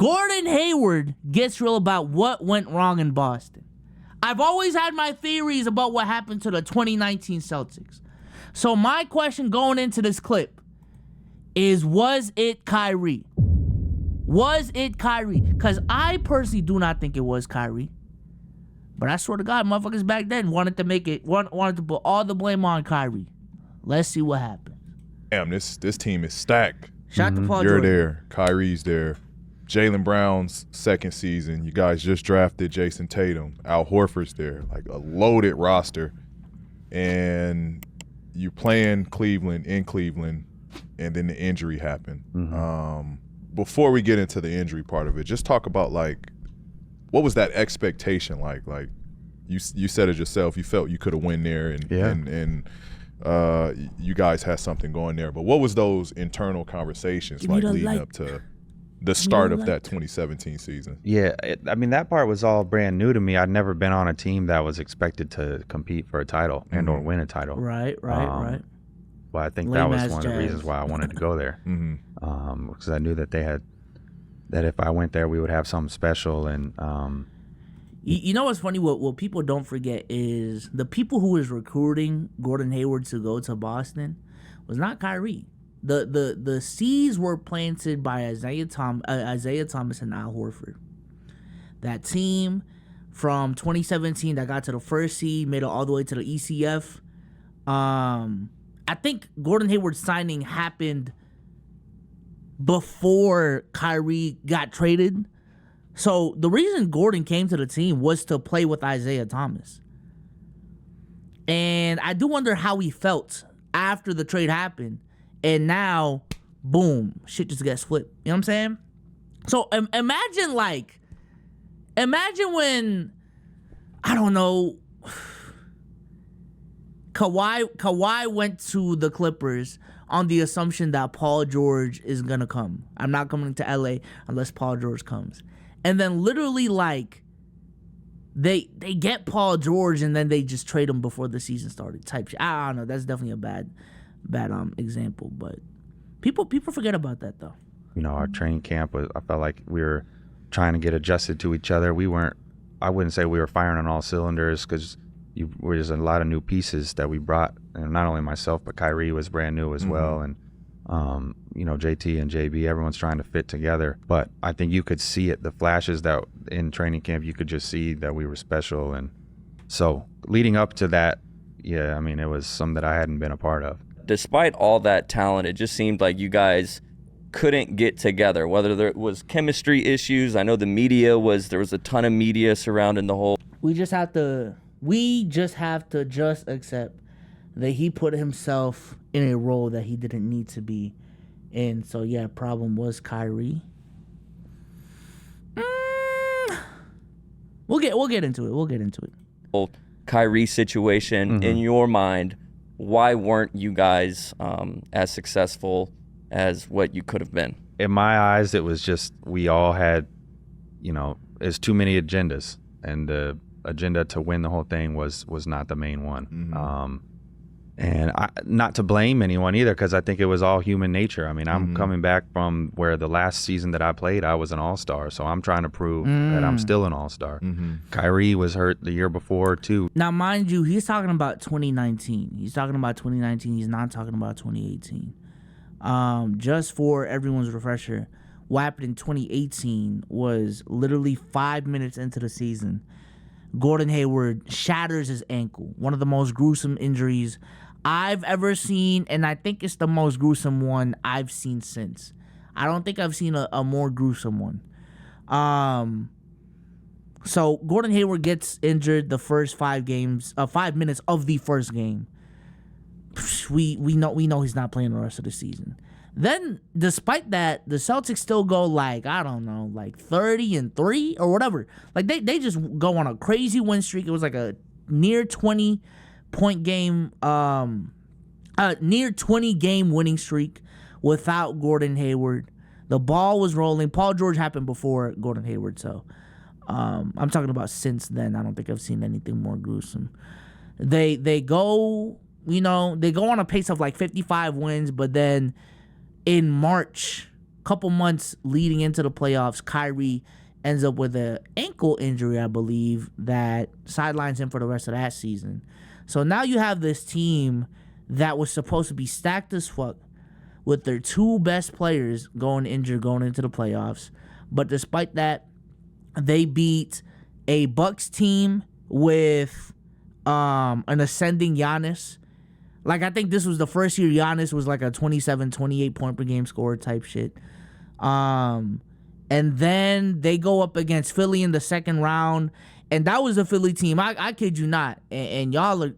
Gordon Hayward gets real about what went wrong in Boston. I've always had my theories about what happened to the 2019 Celtics. So my question going into this clip is, was it Kyrie? Was it Kyrie? Because I personally do not think it was Kyrie. But I swear to God, motherfuckers back then wanted to put all the blame on Kyrie. Let's see what happens. Damn, this team is stacked. Shout out to Paul You're George. there. Kyrie's there. Jaylen Brown's second season. You guys just drafted Jason Tatum. Al Horford's there. Like a loaded roster. And you're playing Cleveland in Cleveland, and then the injury happened. Before we get into the injury part of it, just talk about, like, what was that expectation like? Like, you said it yourself. You felt you could have won there, and you guys had something going there. But what was those internal conversations like leading up to the start of that 2017 season? Yeah, I mean, that part was all brand new to me. I'd never been on a team that was expected to compete for a title and or win a title. Right. Well, I think Lame that was ass one of the Jazz. reasons why I wanted to go there. Because I knew that that if I went there, we would have something special. And you know what's funny? What people don't forget is the people who was recruiting Gordon Hayward to go to Boston was not Kyrie. The seeds were planted by Isaiah Thomas and Al Horford. That team from 2017 that got to the first seed, made it all the way to the ECF. I think Gordon Hayward's signing happened before Kyrie got traded. So the reason Gordon came to the team was to play with Isaiah Thomas. And I do wonder how he felt after the trade happened. And now, boom, shit just gets flipped. You know what I'm saying? So imagine when, I don't know, Kawhi went to the Clippers on the assumption that Paul George is going to come. I'm not coming to LA unless Paul George comes. And then literally, like, they get Paul George and then they just trade him before the season started type shit. I don't know. That's definitely a bad example. But people forget about that, though. You know, our training camp I felt like we were trying to get adjusted to each other. I wouldn't say we were firing on all cylinders because there's a lot of new pieces that we brought. And not only myself, but Kyrie was brand new as well. And, JT and JB, everyone's trying to fit together. But I think you could see it, the flashes that in training camp, you could just see that we were special. And so leading up to that, yeah, I mean, it was something that I hadn't been a part of. Despite all that talent, it just seemed like you guys couldn't get together, whether there was chemistry issues. I know there was a ton of media surrounding the whole. We just have to accept that he put himself in a role that he didn't need to be in. So yeah, problem was Kyrie. We'll get into it. Whole Kyrie situation, in your mind, why weren't you guys as successful as what you could have been? In my eyes, it was just we all had, there's too many agendas, and the agenda to win the whole thing was not the main one. And not to blame anyone either, because I think it was all human nature. I mean, I'm coming back from where the last season that I played, I was an all-star. So I'm trying to prove that I'm still an all-star. Kyrie was hurt the year before, too. Now, mind you, he's talking about 2019. He's talking about 2019. He's not talking about 2018. Just for everyone's refresher, what happened in 2018 was literally 5 minutes into the season, Gordon Hayward shatters his ankle. One of the most gruesome injuries I've ever seen, and I think it's the most gruesome one I've seen since. I don't think I've seen a more gruesome one. So Gordon Hayward gets injured the first 5 minutes of the first game. We know he's not playing the rest of the season. Then, despite that, the Celtics still go 30-3 or whatever. Like they just go on a crazy win streak. It was like a near 20-point game, near 20 game winning streak without Gordon Hayward. The ball was rolling. Paul George happened before Gordon Hayward, so I'm talking about since then. I don't think I've seen anything more gruesome. They go, they go on a pace of like 55 wins, but then in March couple months leading into the playoffs, Kyrie ends up with an ankle injury, I believe, that sidelines him for the rest of that season. So now you have this team that was supposed to be stacked as fuck with their two best players going injured going into the playoffs. But despite that, they beat a Bucks team with an ascending Giannis. Like, I think this was the first year Giannis was like a 27, 28 point per game scorer type shit. And then they go up against Philly in the second round. And that was a Philly team. I kid you not. And y'all are,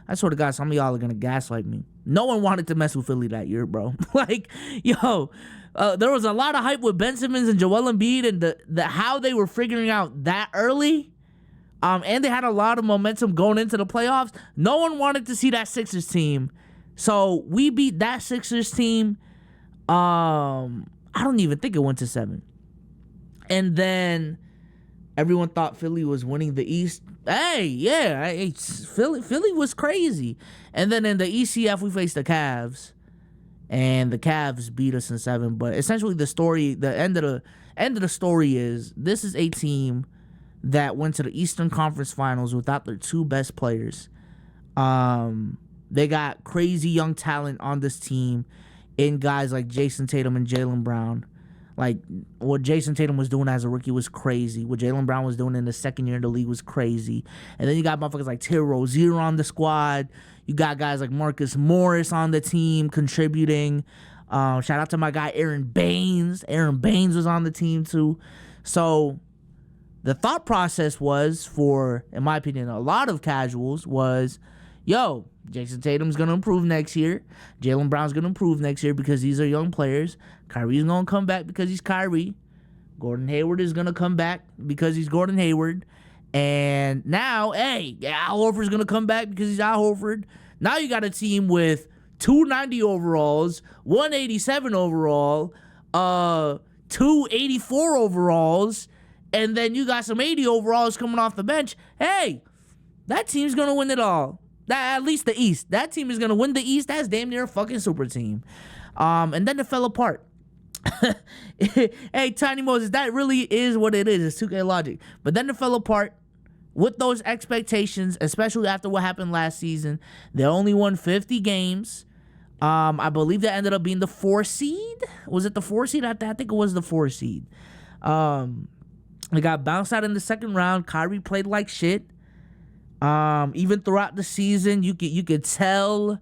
I swear to God, some of y'all are going to gaslight me. No one wanted to mess with Philly that year, bro. Like, yo, there was a lot of hype with Ben Simmons and Joel Embiid and the how they were figuring out that early. And they had a lot of momentum going into the playoffs. No one wanted to see that Sixers team. So we beat that Sixers team. I don't even think it went to 7. And then everyone thought Philly was winning the East. Philly was crazy. And then in the ECF, we faced the Cavs. And the Cavs beat us in 7. But essentially the end of the story is this is a team that went to the Eastern Conference Finals without their two best players. They got crazy young talent on this team in guys like Jason Tatum and Jaylen Brown. Like, what Jason Tatum was doing as a rookie was crazy. What Jaylen Brown was doing in the second year in the league was crazy. And then you got motherfuckers like Terry Rozier on the squad. You got guys like Marcus Morris on the team contributing. Shout out to my guy Aaron Baines. Aaron Baines was on the team too. So the thought process was for, in my opinion, a lot of casuals was, yo, Jason Tatum's going to improve next year. Jaylen Brown's going to improve next year because these are young players. Kyrie's going to come back because he's Kyrie. Gordon Hayward is going to come back because he's Gordon Hayward. And now, hey, Al Horford's going to come back because he's Al Horford. Now you got a team with 290 overalls, 187 overall, 284 overalls, and then you got some 80 overalls coming off the bench. Hey, that team's going to win it all. At least the East. That team is going to win the East. That's damn near a fucking super team. And then it fell apart. Hey, Tiny Moses, that really is what it is. It's 2K logic. But then it fell apart with those expectations, especially after what happened last season. They only won 50 games. I believe that ended up being the 4 seed. Was it the 4 seed? I think it was the 4 seed. They got bounced out in the second round. Kyrie played like shit. Even throughout the season, you could tell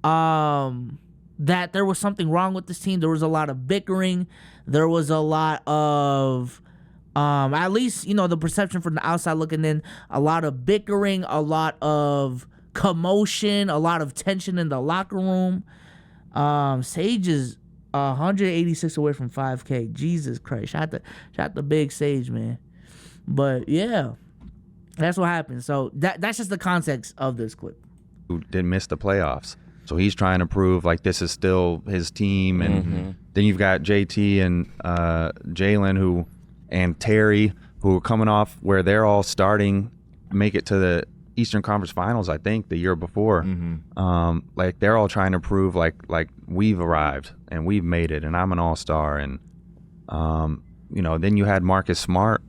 that there was something wrong with this team. There was a lot of bickering. There was a lot of, at least, the perception from the outside looking in, a lot of bickering, a lot of commotion, a lot of tension in the locker room. Sage is 186 away from 5K. Jesus Christ. Shout the big Sage, man. But, yeah. That's what happened. So that's just the context of this clip. Who didn't miss the playoffs. So he's trying to prove like this is still his team. And then you've got JT and Jalen and Terry who are coming off where they're all starting make it to the Eastern Conference Finals, I think, the year before. Like they're all trying to prove like we've arrived and we've made it and I'm an all-star. And, then you had Marcus Smart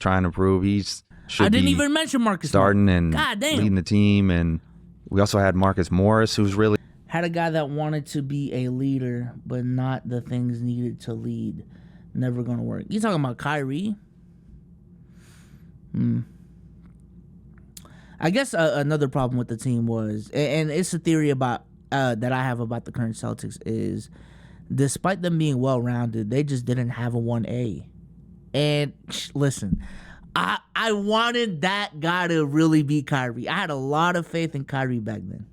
trying to prove I didn't even mention Marcus starting Smart. and God damn. leading the team, and we also had Marcus Morris, who's really had a guy that wanted to be a leader, but not the things needed to lead. Never gonna work. You talking about Kyrie? I guess another problem with the team was, and it's a theory about that I have about the current Celtics is, despite them being well-rounded, they just didn't have a 1A. And listen. I wanted that guy to really be Kyrie. I had a lot of faith in Kyrie back then.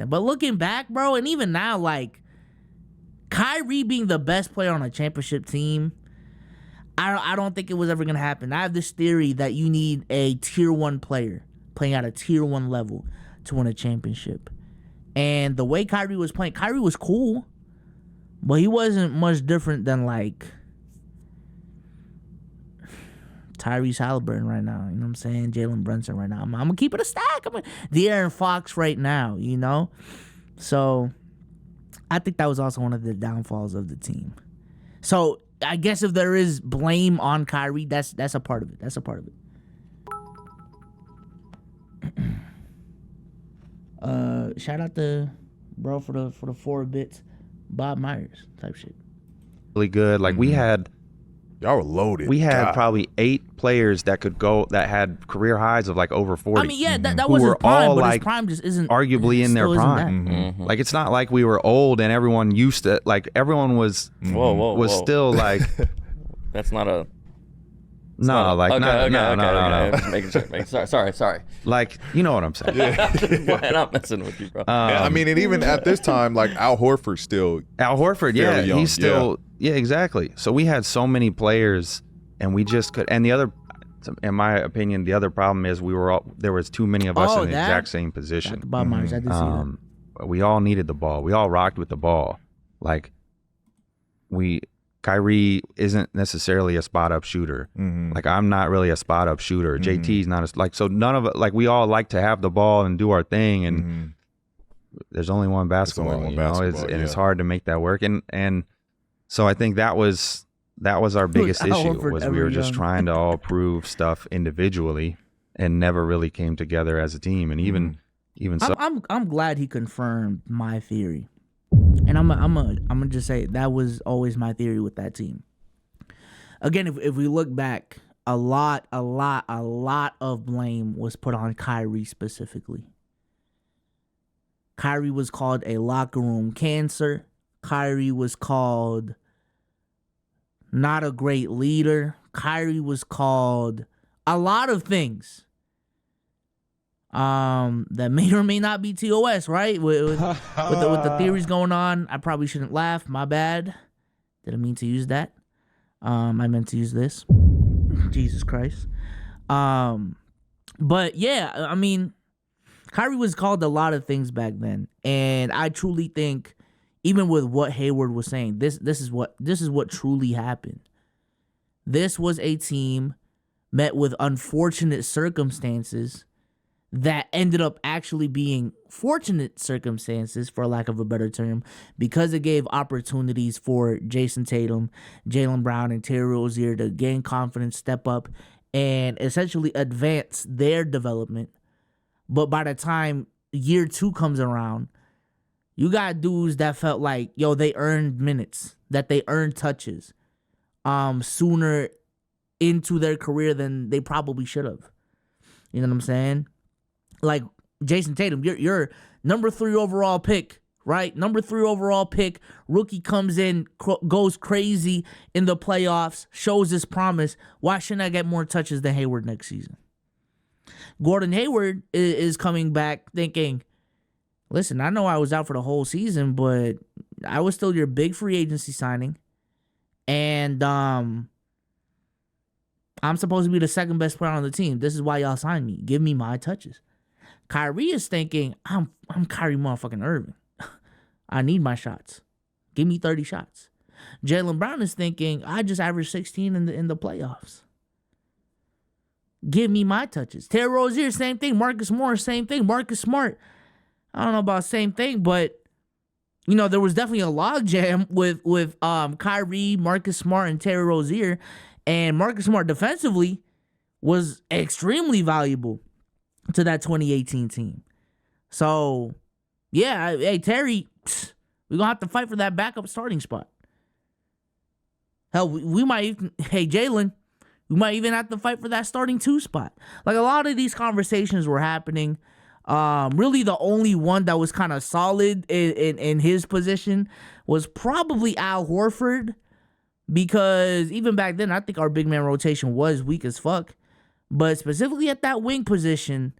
But looking back, bro, and even now, like, Kyrie being the best player on a championship team, I don't think it was ever going to happen. I have this theory that you need a tier 1 player playing at a tier 1 level to win a championship. And the way Kyrie was playing, Kyrie was cool, but he wasn't much different than, like, Tyrese Halliburton right now, you know what I'm saying? Jalen Brunson right now. I'm going to keep it a stack. De'Aaron Fox right now, So, I think that was also one of the downfalls of the team. So I guess if there is blame on Kyrie, that's a part of it. That's a part of it. Shout out to bro for the 4 bits, Bob Myers type shit. Really good. Like we had Y'all were loaded. We had God. probably 8 players that could go that had career highs of like over 40. I mean, yeah, that who was his were prime, all, but like, his prime just isn't arguably in their still isn't prime. that. Mm-hmm. Like it's not like we were old and everyone used to like everyone was Whoa. still like That's not a. no. I'm just making sure. Sorry. Like you know what I'm saying. I'm not messing with you, bro. I mean, and even at this time, like Al Horford still. Al Horford, yeah, young, he's still yeah, exactly. So we had so many players, and we just could. And the other, in my opinion, the other problem is there was too many of us in the exact same position. Bob Myers, I did see that. We all needed the ball. We all rocked with the ball. Like Kyrie isn't necessarily a spot up shooter. Like I'm not really a spot up shooter. JT's not so none of it. Like we all like to have the ball and do our thing. And there's only one basketball. It's hard to make that work. And so I think that was our biggest issue was we were just trying to all prove stuff individually and never really came together as a team. And even so, I'm glad he confirmed my theory. And I'm gonna just say that was always my theory with that team. Again, if we look back, a lot of blame was put on Kyrie specifically. Kyrie was called a locker room cancer. Kyrie was called not a great leader. Kyrie was called a lot of things. That may or may not be TOS, right? With the theories going on, I probably shouldn't laugh. My bad. Didn't mean to use that. I meant to use this. Jesus Christ. But yeah, I mean, Kyrie was called a lot of things back then, and I truly think, even with what Hayward was saying, this is what truly happened. This was a team met with unfortunate circumstances that ended up actually being fortunate circumstances, for lack of a better term, because it gave opportunities for Jason Tatum, Jaylen Brown, and Terry Rozier to gain confidence, step up, and essentially advance their development. But by the time year 2 comes around, you got dudes that felt like, they earned minutes, that they earned touches sooner into their career than they probably should have. You know what I'm saying? Like Jason Tatum, you're number 3 overall pick, right? Number 3 overall pick. Rookie comes in, goes crazy in the playoffs, shows his promise. Why shouldn't I get more touches than Hayward next season? Gordon Hayward is coming back thinking, listen, I know I was out for the whole season, but I was still your big free agency signing. And I'm supposed to be the second best player on the team. This is why y'all signed me. Give me my touches. Kyrie is thinking, I'm Kyrie motherfucking Irving. I need my shots. Give me 30 shots. Jaylen Brown is thinking, I just averaged 16 in the playoffs. Give me my touches. Terry Rozier, same thing. Marcus Morris, same thing. Marcus Smart, I don't know about same thing, but there was definitely a logjam with Kyrie, Marcus Smart, and Terry Rozier. And Marcus Smart defensively was extremely valuable to that 2018 team. So, yeah, hey, Terry, we're going to have to fight for that backup starting spot. Hell, we might even, hey, Jaylen, we might even have to fight for that starting 2 spot. Like, a lot of these conversations were happening. Really, the only one that was kind of solid in his position was probably Al Horford, because even back then, I think our big man rotation was weak as fuck. But specifically at that wing position,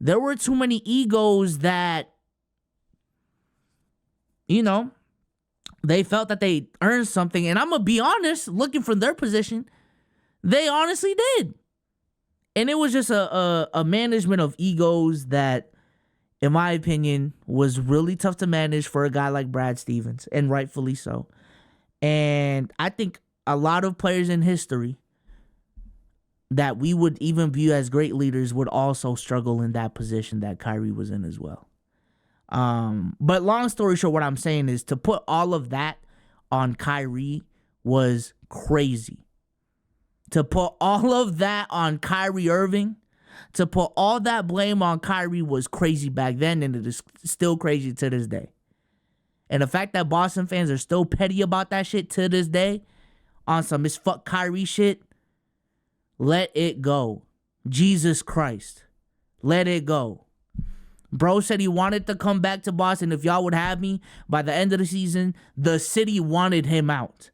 there were too many egos that, they felt that they earned something. And I'm going to be honest, looking from their position, they honestly did. And it was just a management of egos that, in my opinion, was really tough to manage for a guy like Brad Stevens, and rightfully so. And I think a lot of players in history that we would even view as great leaders would also struggle in that position that Kyrie was in as well. But long story short, what I'm saying is to put all of that on Kyrie was crazy. To put all of that on Kyrie Irving, to put all that blame on Kyrie was crazy back then, and it is still crazy to this day. And the fact that Boston fans are still petty about that shit to this day, on some "it's fuck Kyrie" shit, let it go. Jesus Christ. Let it go. Bro said he wanted to come back to Boston. If y'all would have me, by the end of the season, the city wanted him out.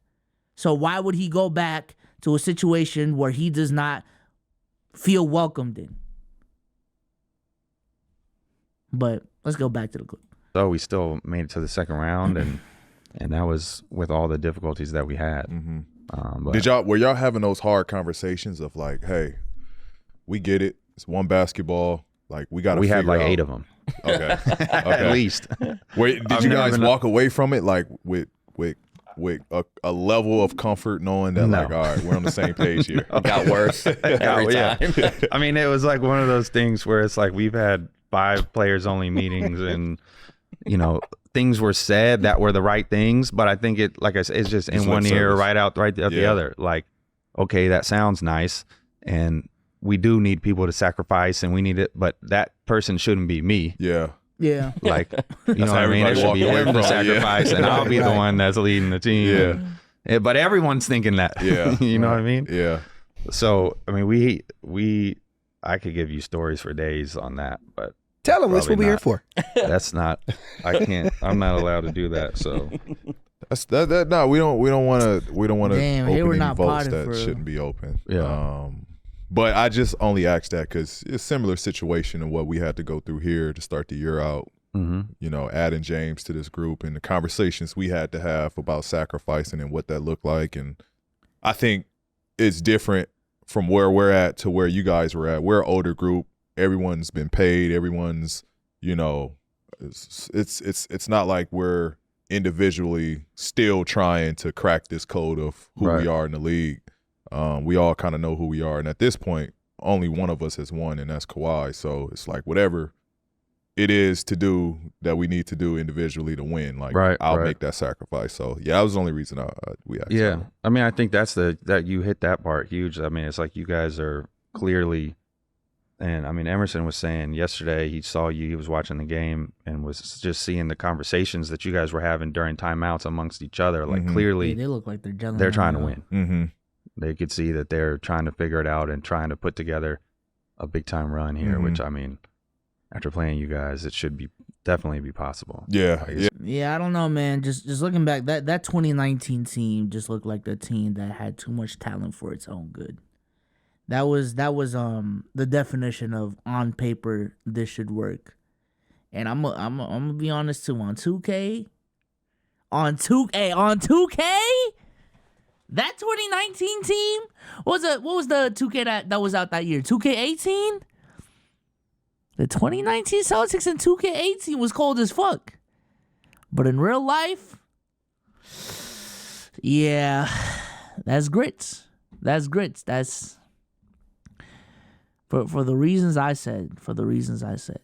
So why would he go back to a situation where he does not feel welcomed in? But let's go back to the clip. So we still made it to the second round, and that was with all the difficulties that we had. But were y'all having those hard conversations of like, hey, we get it, it's one basketball, like we got to. We had like out. 8 of them. Okay. At least. Wait, did you guys walk away from it like with a level of comfort knowing that like, all right, we're on the same page here? It got worse every time. I mean, it was like one of those things where it's like we've had 5 players only meetings, and things were said that were the right things, but I think it, like I said, it's just in one ear, right out the other. Like, okay, that sounds nice, and we do need people to sacrifice, and we need it, but that person shouldn't be me. Yeah. Yeah. Like, you know what I mean? It should be him to sacrifice, and I'll be the one that's leading the team. Yeah. But everyone's thinking that. Yeah. You know what I mean? Yeah. So, I mean, I could give you stories for days on that, but tell them that's what we're here for. That's not. I'm not allowed to do that. So that's that. No, we don't want to open any not votes that shouldn't be open. Yeah. But I just only asked that because it's a similar situation in what we had to go through here to start the year out. Adding James to this group and the conversations we had to have about sacrificing and what that looked like. And I think it's different from where we're at to where you guys were at. We're an older group. Everyone's been paid. Everyone's, it's not like we're individually still trying to crack this code of who we are in the league. We all kind of know who we are. And at this point, only one of us has won, and that's Kawhi. So it's like whatever it is to do that we need to do individually to win. Like, I'll make that sacrifice. So, yeah, that was the only reason we asked. Yeah. I mean, I think that's that you hit that part huge. I mean, it's like you guys are clearly – and, I mean, Emerson was saying yesterday he saw you, he was watching the game and was just seeing the conversations that you guys were having during timeouts amongst each other. Like, clearly they look like they're trying to win. Mm-hmm. They could see that they're trying to figure it out and trying to put together a big-time run here, which, I mean, after playing you guys, it should definitely be possible. Yeah, I don't know, man. Just looking back, that 2019 team just looked like the team that had too much talent for its own good. That was the definition of on paper this should work. And I'm gonna be honest too, on 2K, that 2019 team, what was the 2K that was out that year? 2K18? The 2019 Celtics in 2K18 was cold as fuck. But in real life, yeah, that's grits. That's for the reasons I said.